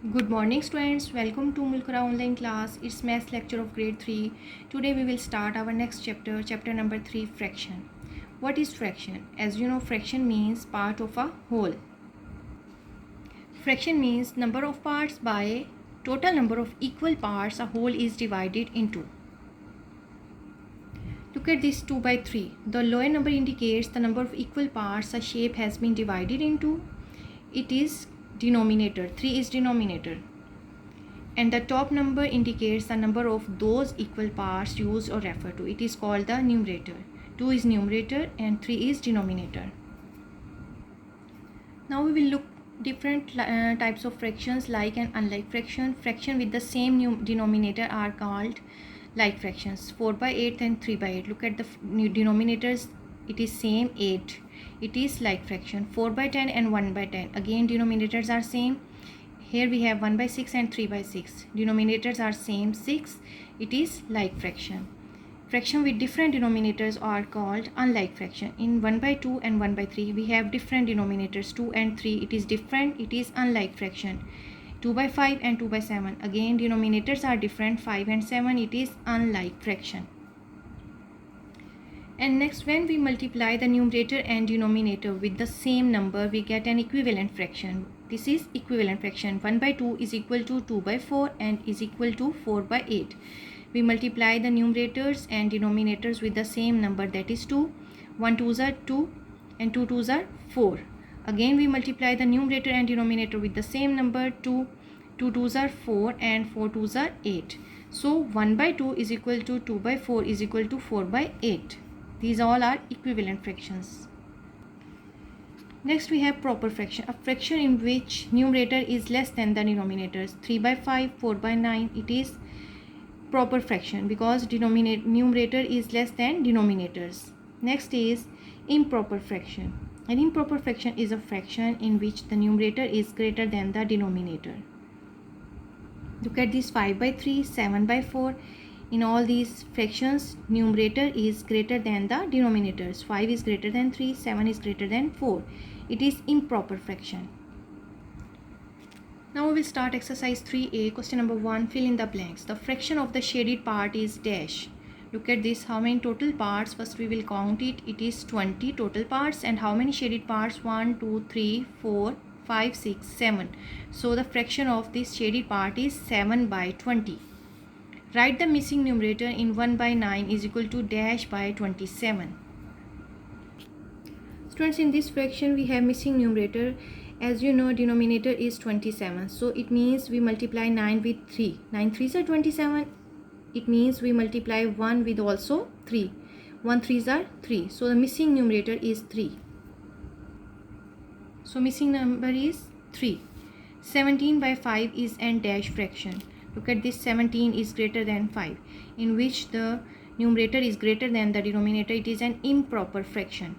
Good morning students, welcome to Mulkara online class. It's math lecture of grade 3. Today we will start our next chapter, chapter number 3, fraction. What is fraction? As you know, fraction means part of a whole. Fraction means number of parts by total number of equal parts a whole is divided into. Look at this 2 by 3. The lower number indicates the number of equal parts a shape has been divided into. It is denominator. 3 is denominator. And the top number indicates the number of those equal parts used or referred to. It is called the numerator. 2 is numerator and 3 is denominator. Now we will look different types of fractions, like and unlike fraction. Fraction with the same denominator are called like fractions. 4 by 8 and 3 by 8. Look at the denominators. It is same 8. It is like fraction. 4 by 10 and 1 by 10. Again denominators are same. Here we have 1 by 6 and 3 by 6. Denominators are same 6. It is like fraction. Fraction with different denominators are called unlike fraction. In 1 by 2 and 1 by 3 we have different denominators. 2 and 3 it is different. It is unlike fraction. 2 by 5 and 2 by 7. Again denominators are different. 5 and 7 it is unlike fraction. And next, when we multiply the numerator and denominator with the same number, we get an equivalent fraction. This is equivalent fraction. 1 by 2 is equal to 2 by 4 and is equal to 4 by 8. We multiply the numerators and denominators with the same number, that is 2. 1 2s are 2 and 2 2s are 4. Again we multiply the numerator and denominator with the same number, 2. 2 2s are 4 and 4 2s are 8. So 1 by 2 is equal to 2 by 4 is equal to 4 by 8. These all are equivalent fractions. Next we have proper fraction. A fraction in which numerator is less than the denominators. 3 by 5, 4 by 9. It is proper fraction because numerator is less than denominators. Next is improper fraction. An improper fraction is a fraction in which the numerator is greater than the denominator. Look at this 5 by 3, 7 by 4. In all these fractions, numerator is greater than the denominators. 5 is greater than 3, 7 is greater than 4. It is improper fraction. Now we will start exercise 3a. Question number 1. Fill in the blanks. The fraction of the shaded part is dash. Look at this. How many total parts? First we will count it. It is 20 total parts. And how many shaded parts? 1, 2, 3, 4, 5, 6, 7. So the fraction of this shaded part is 7 by 20. Write the missing numerator in 1 by 9 is equal to dash by 27. Students, in this fraction we have missing numerator. As you know, denominator is 27. So it means we multiply 9 with 3. 9 3s are 27. It means we multiply 1 with also 3. 1 3s are 3. So the missing numerator is 3. So missing number is 3. 17 by 5 is an dash fraction. Look at this, 17 is greater than 5, in which the numerator is greater than the denominator. It is an improper fraction.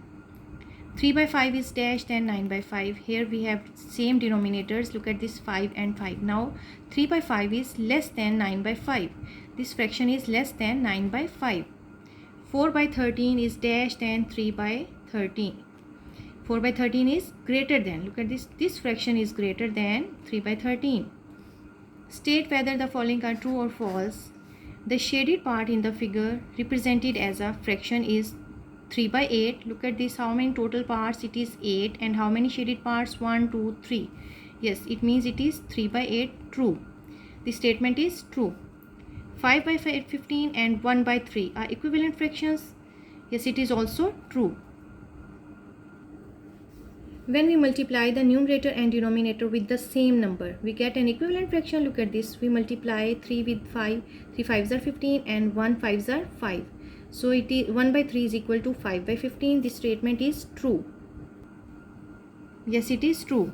3 by 5 is dash, then 9 by 5. Here we have same denominators. Look at this, 5 and 5. Now 3 by 5 is less than 9 by 5. This fraction is less than 9 by 5. 4 by 13 is dash, then 3 by 13. 4 by 13 is greater than. Look at this. This fraction is greater than 3 by 13. State whether the following are true or false. The shaded part in the figure represented as a fraction is 3 by 8. Look at this. How many total parts? It is 8. And how many shaded parts? 1, 2, 3. Yes, it means it is 3 by 8 true. The statement is true. 5 by 15 and 1 by 3 are equivalent fractions. Yes, it is also true. When we multiply the numerator and denominator with the same number, we get an equivalent fraction. Look at this. We multiply 3 with 5. 3 5s are 15 and 1 5s are 5. So it is 1 by 3 is equal to 5 by 15. This statement is true. Yes, it is true.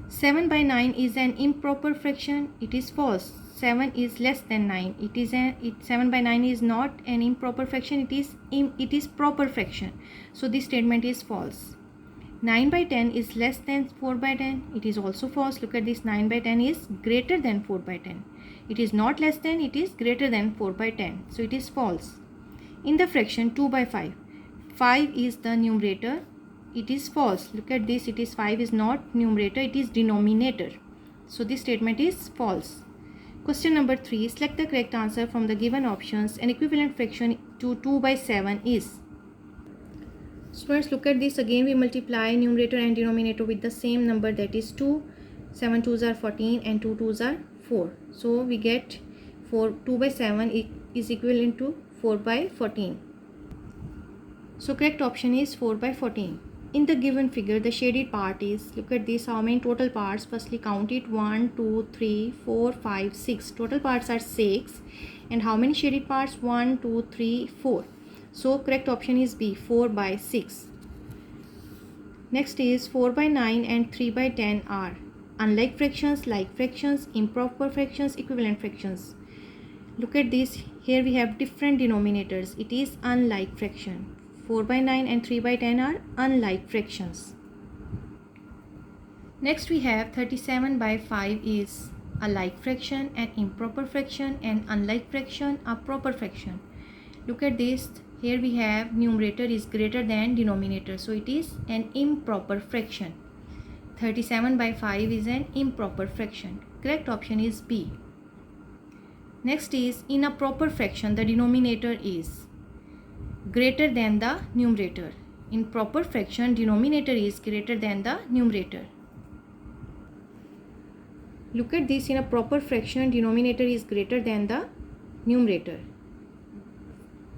7 by 9 is an improper fraction. It is false. 7 is less than 9. 7 by 9 is not an improper fraction. It is proper fraction. So this statement is false. 9 by 10 is less than 4 by 10. It is also false. Look at this. 9 by 10 is greater than 4 by 10. It is not less than, it is greater than 4 by 10. So it is false. In the fraction 2 by 5, 5 is the numerator. It is false. Look at this. It is 5 is not numerator. It is denominator. So this statement is false. Question number 3. Select the correct answer from the given options. An equivalent fraction to 2 by 7 is. Students, look at this. Again we multiply numerator and denominator with the same number, that is 2. 7 2s are 14 and 2 2s are 4. So we get 2 by 7 is equivalent to 4 by 14. So correct option is 4 by 14. In the given figure, the shaded part is, look at this, how many total parts? Firstly count it, 1 2 3 4 5 6. Total parts are 6. And how many shaded parts? 1 2 3 4. So correct option is B, 4 by 6. Next is 4 by 9 and 3 by 10 are unlike fractions, like fractions, improper fractions, equivalent fractions. Look at this. Here we have different denominators. It is unlike fraction. 4 by 9 and 3 by 10 are unlike fractions. Next we have 37 by 5 is a like fraction, an improper fraction, and unlike fraction, a proper fraction. Look at this. Here we have numerator is greater than denominator. So it is an improper fraction. 37 by 5 is an improper fraction. Correct option is B. Next is, in a proper fraction, the denominator is greater than the numerator. In proper fraction, denominator is greater than the numerator. Look at this. In a proper fraction, denominator is greater than the numerator.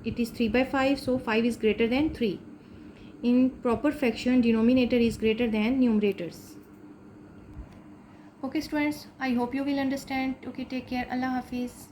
It is 3 by 5, so 5 is greater than 3. In proper fraction, denominator is greater than numerators. Okay students, I hope you will understand. Okay, take care. Allah Hafiz.